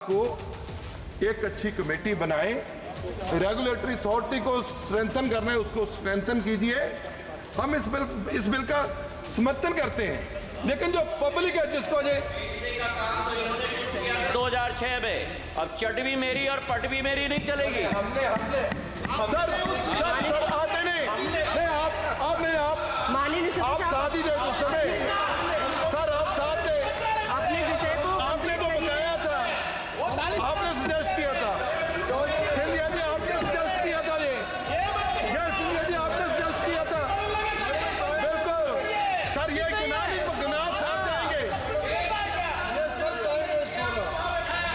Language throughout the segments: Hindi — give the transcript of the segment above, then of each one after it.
को एक अच्छी कमेटी बनाएं, रेगुलेटरी अथॉरिटी को स्ट्रेंथन करना है, उसको स्ट्रेंथन कीजिए। हम इस बिल का समर्थन करते हैं, लेकिन जो पब्लिक है जिसको 2006 में अब चट भी मेरी और पट भी मेरी नहीं चलेगी। हमने सर आते नहीं आप साथ ही दे उस समय सर आप साथ दे। अपने विषय को आपने तो बताया था, आपने सजेस्ट किया था, सिंधिया जी आपने सजेस्ट किया था, ये सिंधिया जी आपने सजेस्ट किया था। बिल्कुल सर, ये गुनाह साथ जाएंगे।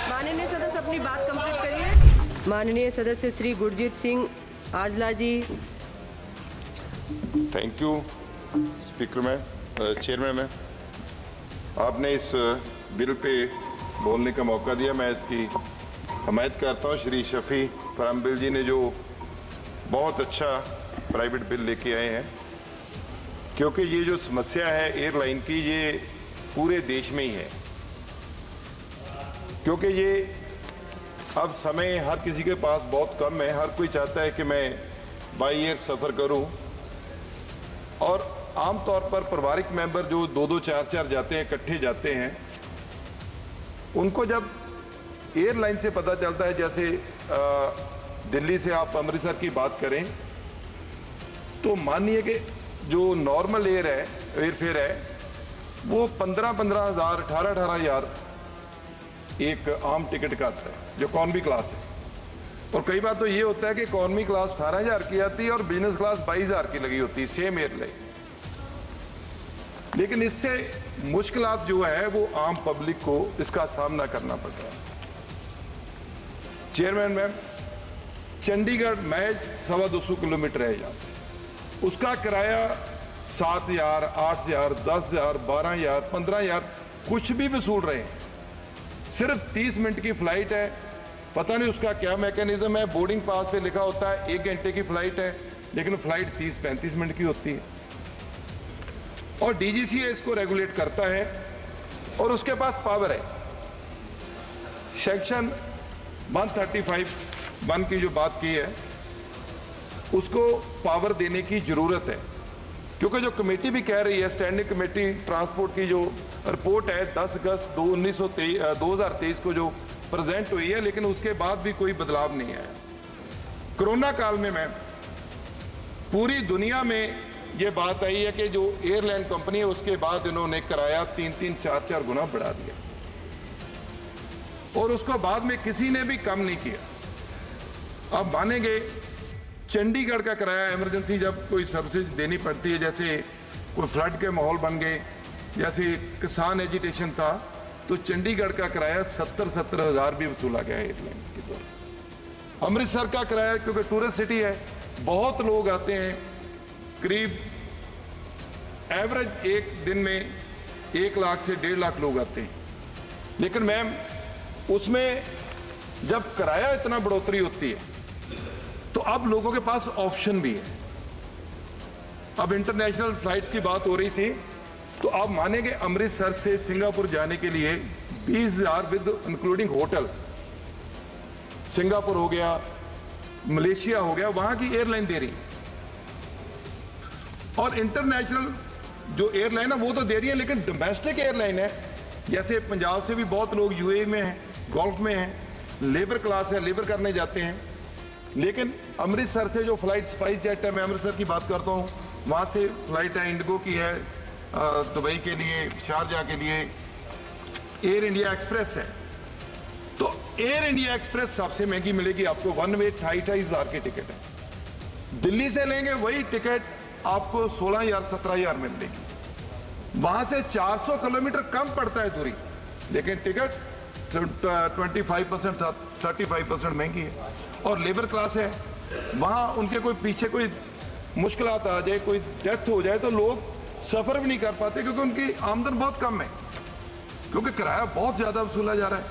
माननीय सदस्य अपनी बात कंप्लीट करिए। माननीय सदस्य श्री गुरजीत सिंह आजला जी। थैंक यू स्पीकर में, चेयरमैन में, आपने इस बिल पे बोलने का मौका दिया। मैं इसकी हमायत करता हूँ। श्री शफी फरामबिल जी ने जो बहुत अच्छा प्राइवेट बिल लेके आए हैं, क्योंकि ये जो समस्या है एयरलाइन की, ये पूरे देश में ही है। क्योंकि ये अब समय हर किसी के पास बहुत कम है, हर कोई चाहता है कि मैं बाई एयर सफ़र करूं, और आमतौर पर पारिवारिक मेंबर जो 2-2, 4-4 जाते हैं, इकट्ठे जाते हैं, उनको जब एयरलाइन से पता चलता है, जैसे दिल्ली से आप अमृतसर की बात करें, तो मानिए कि जो नॉर्मल एयरफेयर है वो 15-15 हज़ार, 18-18 हज़ार एक आम टिकट का आता है जो इकॉनमी क्लास है। और कई बार तो ये होता है कि इकॉनमी क्लास 18,000 की आती है और बिजनेस क्लास 22,000 की लगी होती है, सेम एयरलाइन। लेकिन इससे मुश्किलात जो है वो आम पब्लिक को इसका सामना करना पड़ रहा है। चेयरमैन मैम, चंडीगढ़ महज 225 किलोमीटर है यहाँ से, उसका किराया 7,000, 8,000, 10,000, 12,000, 15,000 कुछ भी वसूल रहे हैं। सिर्फ 30 मिनट की फ्लाइट है, पता नहीं उसका क्या मैकेनिज्म है। बोर्डिंग पास पे लिखा होता है 1 घंटे की फ्लाइट है, लेकिन फ्लाइट 30-35 मिनट की होती है। और डीजीसीए इसको रेगुलेट करता है और उसके पास पावर है। सेक्शन 135(1) की जो बात की है, उसको पावर देने की जरूरत है, क्योंकि जो कमेटी भी कह रही है, स्टैंडिंग कमेटी ट्रांसपोर्ट की जो रिपोर्ट है 10 अगस्त 2023 को जो प्रेजेंट हुई है, लेकिन उसके बाद भी कोई बदलाव नहीं आया। कोरोना काल में मैम पूरी दुनिया में ये बात आई है कि जो एयरलाइन कंपनी है उसके बाद इन्होंने किराया 3-3, 4-4 गुना बढ़ा दिया, और उसको बाद में किसी ने भी कम नहीं किया। आप मानेंगे, चंडीगढ़ का किराया इमरजेंसी जब कोई सर्विसेज देनी पड़ती है, जैसे कोई फ्लड के माहौल बन गए, जैसे किसान एजिटेशन था, तो चंडीगढ़ का किराया 70-70 हज़ार भी वसूला गया एयरलाइन के द्वारा। अमृतसर का किराया, क्योंकि टूरिस्ट सिटी है, बहुत लोग आते हैं, करीब एवरेज एक दिन में 1 लाख से 1.5 लाख लोग आते हैं। लेकिन मैम उसमें जब किराया इतना बढ़ोतरी होती है, तो अब लोगों के पास ऑप्शन भी है। अब इंटरनेशनल फ्लाइट्स की बात हो रही थी, तो आप मानेंगे अमृतसर से सिंगापुर जाने के लिए 20,000 विद इंक्लूडिंग होटल, सिंगापुर हो गया, मलेशिया हो गया, वहां की एयरलाइन दे रही। और इंटरनेशनल जो एयरलाइन है वो तो दे रही है, लेकिन डोमेस्टिक एयरलाइन है, जैसे पंजाब से भी बहुत लोग यूएई में हैं, गल्फ में हैं, लेबर क्लास है, लेबर करने जाते हैं। लेकिन अमृतसर से जो फ्लाइट स्पाइस जेट है, मैं अमृतसर की बात करता हूँ, वहाँ से फ्लाइट है इंडिगो की है दुबई के लिए, शारजाह के लिए, एयर इंडिया एक्सप्रेस है। तो एयर इंडिया एक्सप्रेस सबसे महंगी मिलेगी आपको, 1 वे 2.5 हज़ार की टिकट है। दिल्ली से लेंगे वही टिकट आपको 16,000, 17,000 में मिलेगी। वहाँ से 400 किलोमीटर कम पड़ता है दूरी, लेकिन टिकट 25%, 35% महंगी है। और लेबर क्लास है, वहाँ उनके कोई पीछे कोई मुश्किल आ जाए, कोई डेथ हो जाए, तो लोग सफ़र भी नहीं कर पाते, क्योंकि उनकी आमदन बहुत कम है, क्योंकि किराया बहुत ज़्यादा वसूला जा रहा है।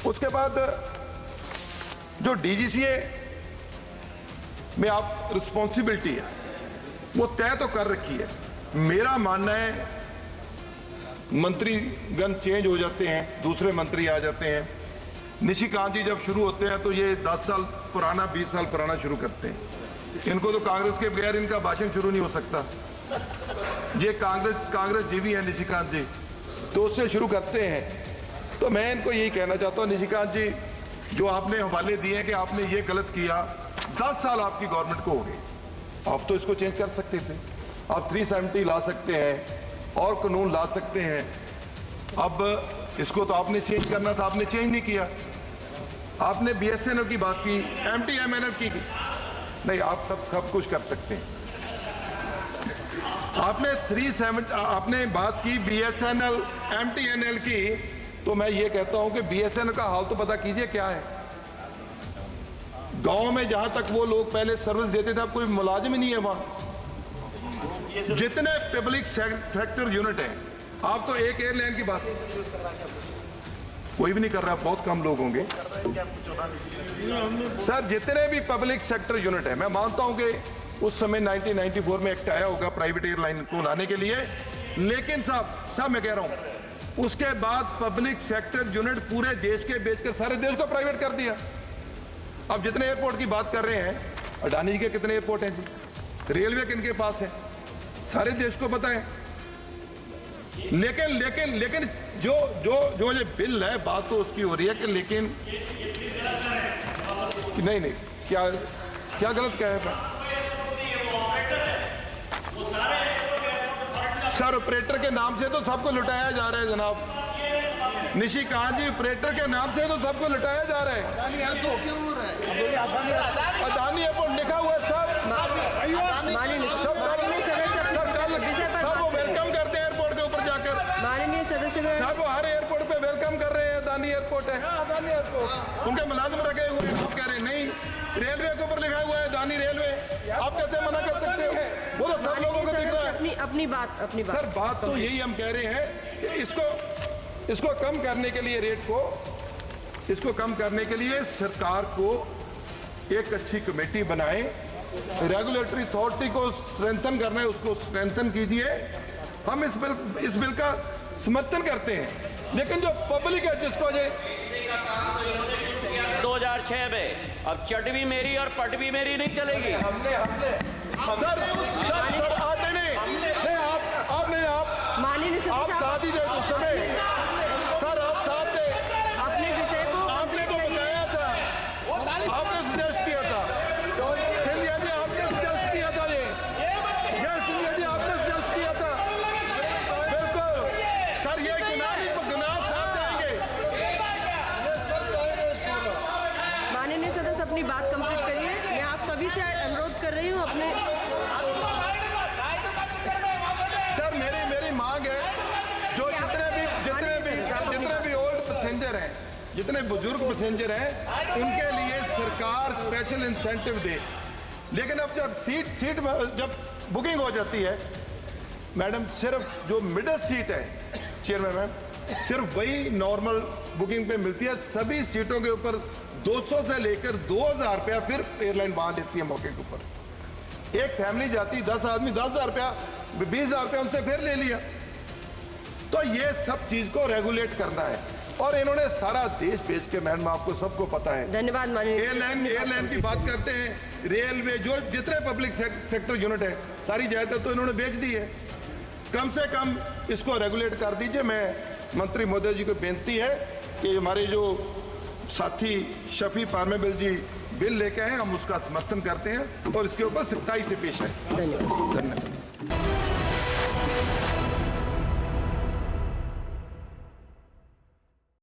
उसके बाद जो डीजीसीए में आप रिस्पॉन्सिबिलिटी है वो तय तो कर रखी है। मेरा मानना है मंत्रीगण चेंज हो जाते हैं, दूसरे मंत्री आ जाते हैं। निशिकांत जी जब शुरू होते हैं तो ये 10 साल पुराना 20 साल पुराना शुरू करते हैं। इनको तो कांग्रेस के बगैर इनका भाषण शुरू नहीं हो सकता। ये कांग्रेस जीवी है निशिकांत जी, तो उससे शुरू करते हैं। तो मैं इनको यही कहना चाहता हूँ, निशिकांत जी जो आपने हवाले दिए हैं कि आपने ये गलत किया, 10 साल आपकी गवर्नमेंट को हो गए, आप तो इसको चेंज कर सकते थे। आप 370 ला सकते हैं और कानून ला सकते हैं। अब इसको तो आपने चेंज करना था, आपने चेंज नहीं किया। आपने BSNL की बात की, MTMNL की नहीं, आप सब कुछ कर सकते हैं। आपने 370 आपने बात की BSNL MTNL की, तो मैं ये कहता हूं कि BSNL का हाल तो पता कीजिए क्या है। गांव में जहां तक वो लोग पहले सर्विस देते थे, अब कोई मुलाजिम ही नहीं है वहां। जितने पब्लिक सेक्टर यूनिट हैं, आप तो एक एयरलाइन की बात, कोई भी नहीं कर रहा, बहुत कम लोग होंगे सर। जितने भी पब्लिक सेक्टर यूनिट है, मैं मानता हूं कि उस समय 1994 में एक्ट आया होगा प्राइवेट एयरलाइन को लाने के लिए, लेकिन साहब मैं कह रहा हूं उसके बाद पब्लिक सेक्टर यूनिट पूरे देश के बेचकर सारे देश को प्राइवेट कर दिया। अब जितने एयरपोर्ट की बात कर रहे हैं, अडानी जी के कितने एयरपोर्ट हैं जी, रेलवे किनके पास है, सारे देश को पता है। लेकिन जो ये बिल है, बात तो उसकी हो रही है कि लेकिन नहीं क्या गलत कहा है सर? ऑपरेटर के नाम से तो सबको लुटाया जा रहा है जनाब। निशिकांत जी, ऑपरेटर के नाम से तो सबको लुटाया जा रहा है। अदानी एयरपोर्ट लिखा हुआ है सब वेलकम करते हैं एयरपोर्ट के ऊपर जाकर। माननीय सदस्य सब हर एयरपोर्ट पे वेलकम कर रहे हैं। अदानी एयरपोर्ट है, उनके मुलाजिम रखे हुए हैं। आप कह रहे हैं नहीं, रेलवे के ऊपर लिखा हुआ है अदानी रेलवे, आप कैसे मना कर सकते हो? वो तो सब लोगों को दिख रहा है। अपनी बात सर, बात तो यही हम कह रहे हैं कि इसको कम करने के लिए, रेट को इसको कम करने के लिए सरकार को एक अच्छी कमेटी बनाए, रेगुलेटरी अथॉरिटी को स्ट्रेंथन करना है, उसको स्ट्रेंथन कीजिए। हम इस बिल का समर्थन करते हैं, लेकिन जो पब्लिक है जिसको ये 2006 में, अब चट भी मेरी और पट भी मेरी नहीं चलेगी। सर आप साथ ही थे उस समय सर, आप साथ थे, अपने विषय को आपने तो बताया था, आपने सजेस्ट किया था, सिंधिया जी आपने सजेस्ट किया था, ये सिंधिया जी आपने सजेस्ट किया था। बिल्कुल सर, ये गुनाह साथ जाएंगे। माननीय सदस्य अपनी बात कंप्लीट करिए। मैं आप सभी से अनुरोध कर रही हूँ अपने सर, मेरी मांग है, जो जितने भी ओल्ड पैसेंजर हैं, जितने बुजुर्ग पैसेंजर हैं, उनके लिए सरकार स्पेशल इंसेंटिव दे। लेकिन अब जब सीट में जब बुकिंग हो जाती है मैडम, सिर्फ जो मिडिल सीट है चेयरमैन मैम, सिर्फ वही नॉर्मल बुकिंग पे मिलती है। सभी सीटों के ऊपर 200 से लेकर 2000 रुपया फिर एयरलाइन वहां लेती है मौके के ऊपर। एक फैमिली जाती 10 आदमी, 10,000 रुपया 20,000 रुपया उनसे फिर ले लिया। तो ये सब चीज को रेगुलेट करना है, और इन्होंने सारा देश बेच के, मैडम आपको सबको पता है। धन्यवाद माननीय। एयरलाइन की बात करते हैं, रेलवे, जो जितने पब्लिक सेक्टर यूनिट है, सारी जायदाद तो इन्होंने बेच दी है। कम से कम इसको रेगुलेट कर दीजिए। मैं मंत्री महोदय जी को बेनती है कि हमारे जो साथी शफी पार्मेबिल जी बिल लेके आए, हम उसका समर्थन करते हैं और इसके ऊपर सख्ताई से पेश है। धन्यवाद। धन्यवाद।